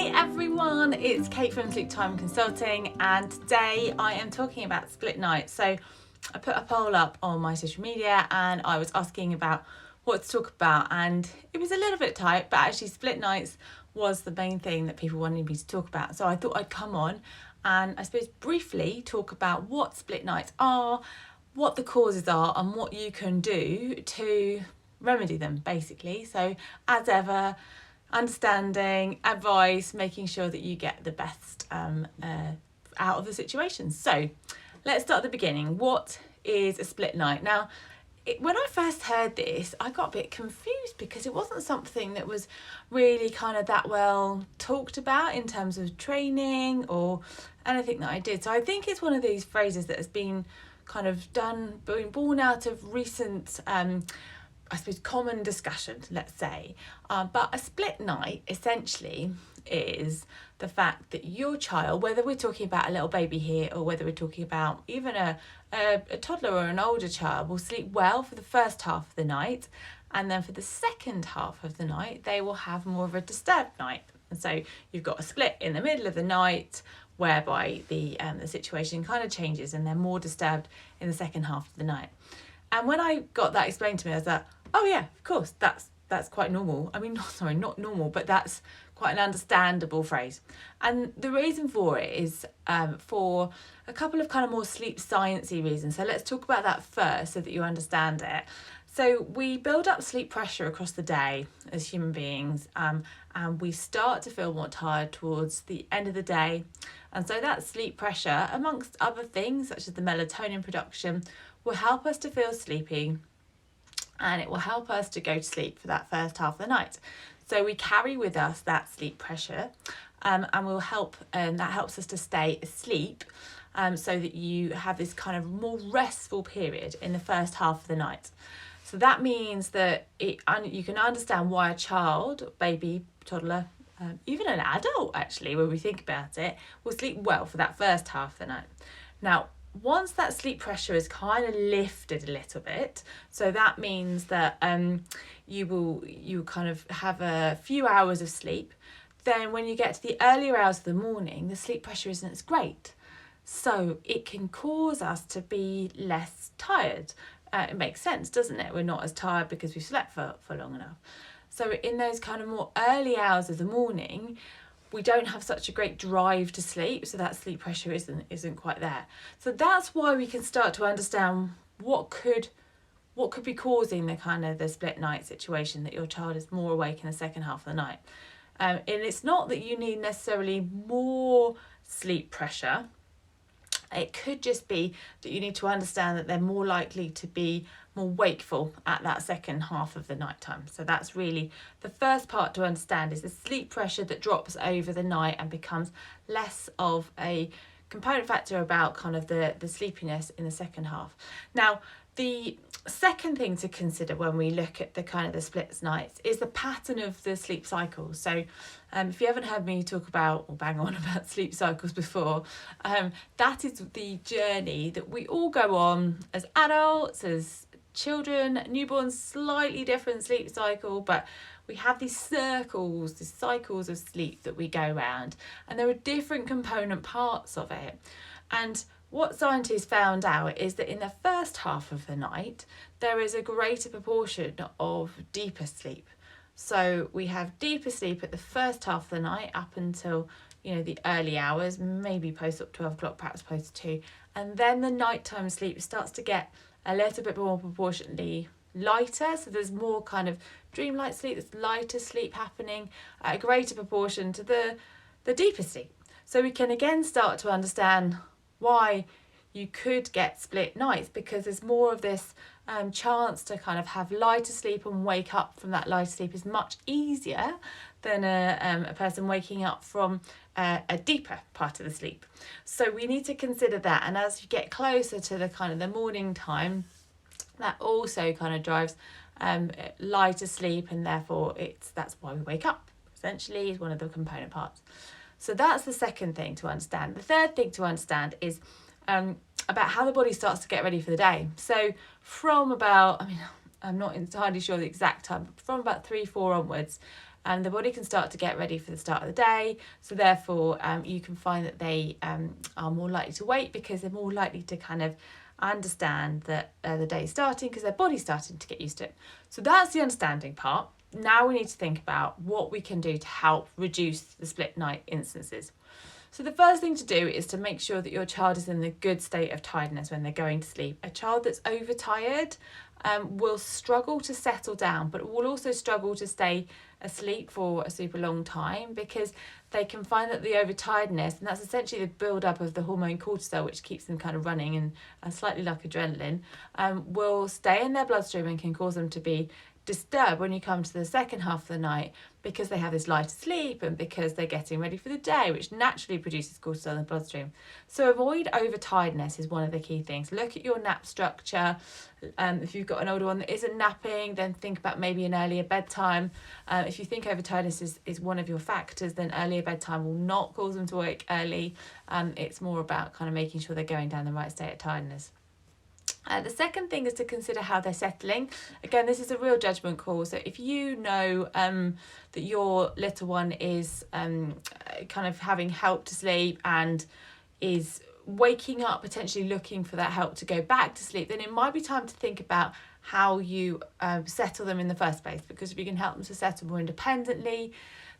Hi everyone, it's Kate from Sleep Time Consulting, and today I am talking about split nights. So I put a poll up on my social media and I was asking about what to talk about, and it was a little bit tight, but actually split nights was the main thing that people wanted me to talk about. So I thought I'd come on and I suppose briefly talk about what split nights are, what the causes are, and what you can do to remedy them basically. So as ever, understanding, advice, making sure that you get the best out of the situation. So let's start at the beginning. What is a split night? Now, when I first heard this, I got a bit confused because it wasn't something that was really kind of that well talked about in terms of training or anything that I did. So I think it's one of these phrases that has been kind of being born out of recent I suppose common discussion, let's say, but a split night essentially is the fact that your child, whether we're talking about a little baby here or whether we're talking about even a toddler or an older child, will sleep well for the first half of the night, and then for the second half of the night they will have more of a disturbed night. And so you've got a split in the middle of the night whereby the situation kind of changes and they're more disturbed in the second half of the night. And when I got that explained to me, I was like, oh yeah, of course, that's quite normal. I mean, not normal, but that's quite an understandable phrase. And the reason for it is for a couple of kind of more sleep sciencey reasons. So let's talk about that first so that you understand it. So we build up sleep pressure across the day as human beings, and we start to feel more tired towards the end of the day. And so that sleep pressure, amongst other things such as the melatonin production, will help us to feel sleepy, and it will help us to go to sleep for that first half of the night. So we carry with us that sleep pressure, and that helps us to stay asleep, so that you have this kind of more restful period in the first half of the night. So that means that you can understand why a child, baby, toddler, even an adult actually, when we think about it, will sleep well for that first half of the night. Now, once that sleep pressure is kind of lifted a little bit, so that means that you kind of have a few hours of sleep, then when you get to the earlier hours of the morning, the sleep pressure isn't as great. So it can cause us to be less tired. It makes sense, doesn't it? We're not as tired because we slept for long enough. So in those kind of more early hours of the morning, we don't have such a great drive to sleep, so that sleep pressure isn't quite there. So that's why we can start to understand what could be causing the split night situation, that your child is more awake in the second half of the night. And it's not that you need necessarily more sleep pressure. It could just be that you need to understand that they're more likely to be more wakeful at that second half of the nighttime. So that's really the first part to understand, is the sleep pressure that drops over the night and becomes less of a component factor about kind of the sleepiness in the second half. Now, the second thing to consider when we look at the kind of the split nights is the pattern of the sleep cycles. So if you haven't heard me talk about or bang on about sleep cycles before, that is the journey that we all go on as adults, as children, newborns, slightly different sleep cycle, but we have these cycles of sleep that we go around, and there are different component parts of it. And what scientists found out is that in the first half of the night, there is a greater proportion of deeper sleep. So we have deeper sleep at the first half of the night up until, the early hours, maybe post up 12 o'clock, perhaps post 2. And then the nighttime sleep starts to get a little bit more proportionately lighter. So there's more kind of dreamlike sleep, there's lighter sleep happening at a greater proportion to the deeper sleep. So we can again start to understand why you could get split nights, because there's more of this chance to kind of have lighter sleep, and wake up from that lighter sleep is much easier than a person waking up from a deeper part of the sleep. So we need to consider that, and as you get closer to the kind of the morning time, that also kind of drives lighter sleep, and therefore that's why we wake up, essentially, is one of the component parts. So that's the second thing to understand. The third thing to understand is about how the body starts to get ready for the day. So from about, I'm not entirely sure the exact time, but from about 3-4 onwards, and the body can start to get ready for the start of the day. So therefore, you can find that they are more likely to wake because they're more likely to kind of understand that the day is starting because their body's starting to get used to it. So that's the understanding part. Now we need to think about what we can do to help reduce the split night instances. So the first thing to do is to make sure that your child is in a good state of tiredness when they're going to sleep. A child that's overtired will struggle to settle down, but will also struggle to stay asleep for a super long time because they can find that the overtiredness, and that's essentially the build-up of the hormone cortisol, which keeps them kind of running and slightly like adrenaline, will stay in their bloodstream and can cause them to be disturbed when you come to the second half of the night because they have this lighter sleep and because they're getting ready for the day, which naturally produces cortisol in the bloodstream. So avoid overtiredness is one of the key things. Look at your nap structure. If you've got an older one that isn't napping, then think about maybe an earlier bedtime. If you think overtiredness is one of your factors, then earlier bedtime will not cause them to wake early. It's more about kind of making sure they're going down the right state of tiredness. The second thing is to consider how they're settling. Again, this is a real judgment call. So if you know that your little one is kind of having help to sleep and is waking up, potentially looking for that help to go back to sleep, then it might be time to think about how you settle them in the first place. Because if you can help them to settle more independently,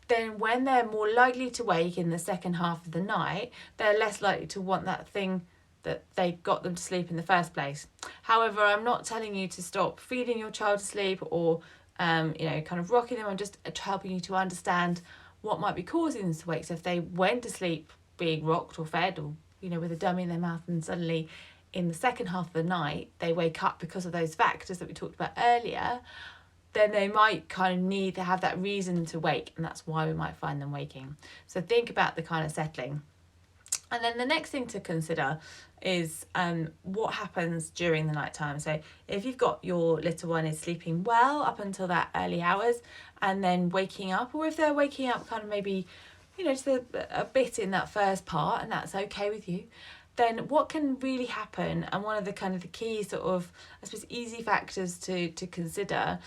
then when they're more likely to wake in the second half of the night, they're less likely to want that thing that they got them to sleep in the first place. However, I'm not telling you to stop feeding your child to sleep or kind of rocking them. I'm just helping you to understand what might be causing them to wake. So if they went to sleep being rocked or fed or with a dummy in their mouth, and suddenly in the second half of the night they wake up because of those factors that we talked about earlier, then they might kind of need to have that reason to wake, and that's why we might find them waking. So think about the kind of settling. And then the next thing to consider is what happens during the night time. So if you've got your little one is sleeping well up until that early hours and then waking up, or if they're waking up kind of maybe, just a bit in that first part, and that's okay with you, then what can really happen, and one of the kind of the key sort of, I suppose, easy factors to consider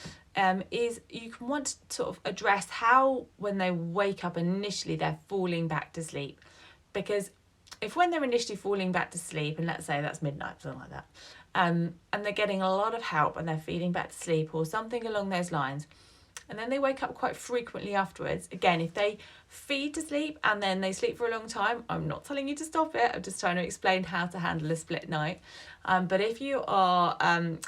is you can want to sort of address how when they wake up initially they're falling back to sleep. Because if when they're initially falling back to sleep, and let's say that's midnight, something like that, and they're getting a lot of help and they're feeding back to sleep or something along those lines, and then they wake up quite frequently afterwards. Again, if they feed to sleep and then they sleep for a long time, I'm not telling you to stop it. I'm just trying to explain how to handle a split night. But if you are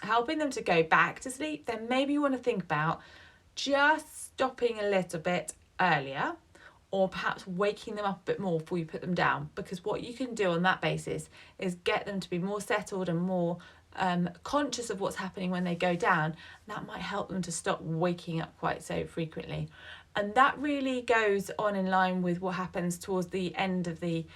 helping them to go back to sleep, then maybe you want to think about just stopping a little bit earlier, or perhaps waking them up a bit more before you put them down. Because what you can do on that basis is get them to be more settled and more conscious of what's happening when they go down. That might help them to stop waking up quite so frequently. And that really goes on in line with what happens towards the end of the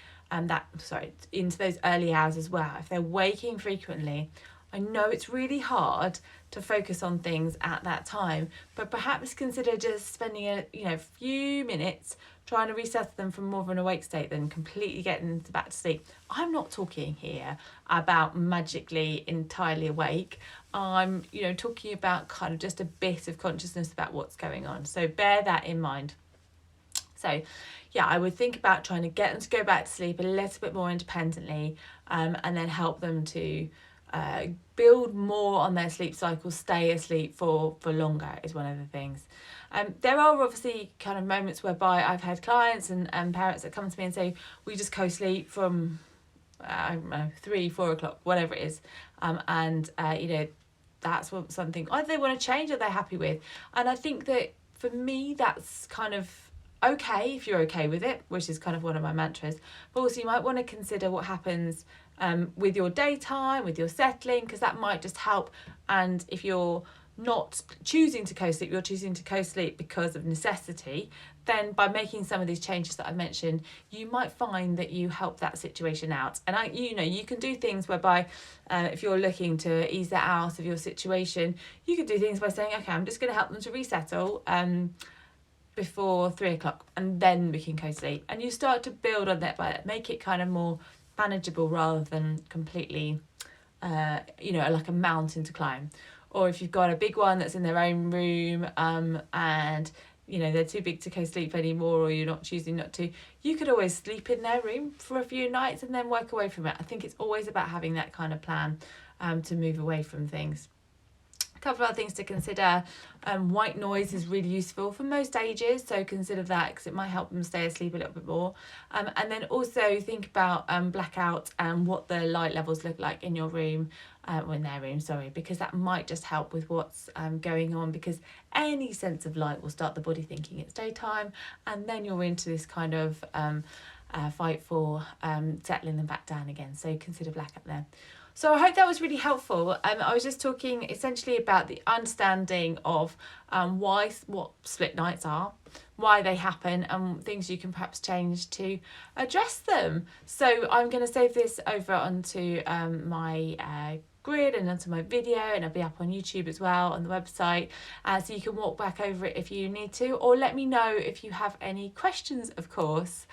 into those early hours as well. If they're waking frequently, I know it's really hard to focus on things at that time, but perhaps consider just spending a few minutes trying to reset them from more of an awake state than completely getting them back to sleep. I'm not talking here about magically entirely awake. I'm talking about kind of just a bit of consciousness about what's going on. So bear that in mind. So yeah, I would think about trying to get them to go back to sleep a little bit more independently, and then help them to build more on their sleep cycle, stay asleep for longer is one of the things. There are obviously kind of moments whereby I've had clients and parents that come to me and say, we just co-sleep from, 3-4 o'clock, whatever it is. That's something either they want to change or they're happy with. And I think that for me, that's kind of okay if you're okay with it, which is kind of one of my mantras. But also you might want to consider what happens with your daytime, with your settling, because that might just help. And if you're not choosing to co-sleep, you're choosing to co-sleep because of necessity, then by making some of these changes that I mentioned, you might find that you help that situation out. And you can do things whereby if you're looking to ease that out of your situation, you could do things by saying, okay, I'm just going to help them to resettle before 3 o'clock, and then we can co-sleep. And you start to build on that by make it kind of more manageable rather than completely like a mountain to climb. Or if you've got a big one that's in their own room and you know, they're too big to co-sleep anymore, or you're not choosing not to, you could always sleep in their room for a few nights and then work away from it. I think it's always about having that kind of plan to move away from things. A couple of other things to consider. White noise is really useful for most ages, so consider that because it might help them stay asleep a little bit more. And then also think about blackout and what the light levels look like in your room, or in their room, sorry, because that might just help with what's going on, because any sense of light will start the body thinking it's daytime, and then you're into this kind of fight for settling them back down again. So consider blackout there. So I hope that was really helpful. I was just talking essentially about the understanding of what split nights are, why they happen, and things you can perhaps change to address them. So I'm going to save this over onto my grid and onto my video, and it'll be up on YouTube as well on the website, so you can walk back over it if you need to, or let me know if you have any questions, of course.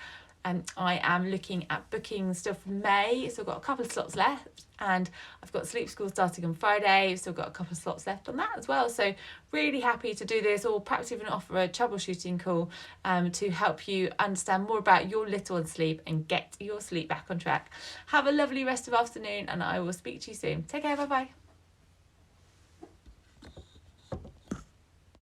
I am looking at bookings still for May, so I've got a couple of slots left, and I've got sleep school starting on Friday. I've still got a couple of slots left on that as well, so really happy to do this, or perhaps even offer a troubleshooting call to help you understand more about your little one sleep and get your sleep back on track. Have a lovely rest of afternoon, and I will speak to you soon. Take care, bye bye.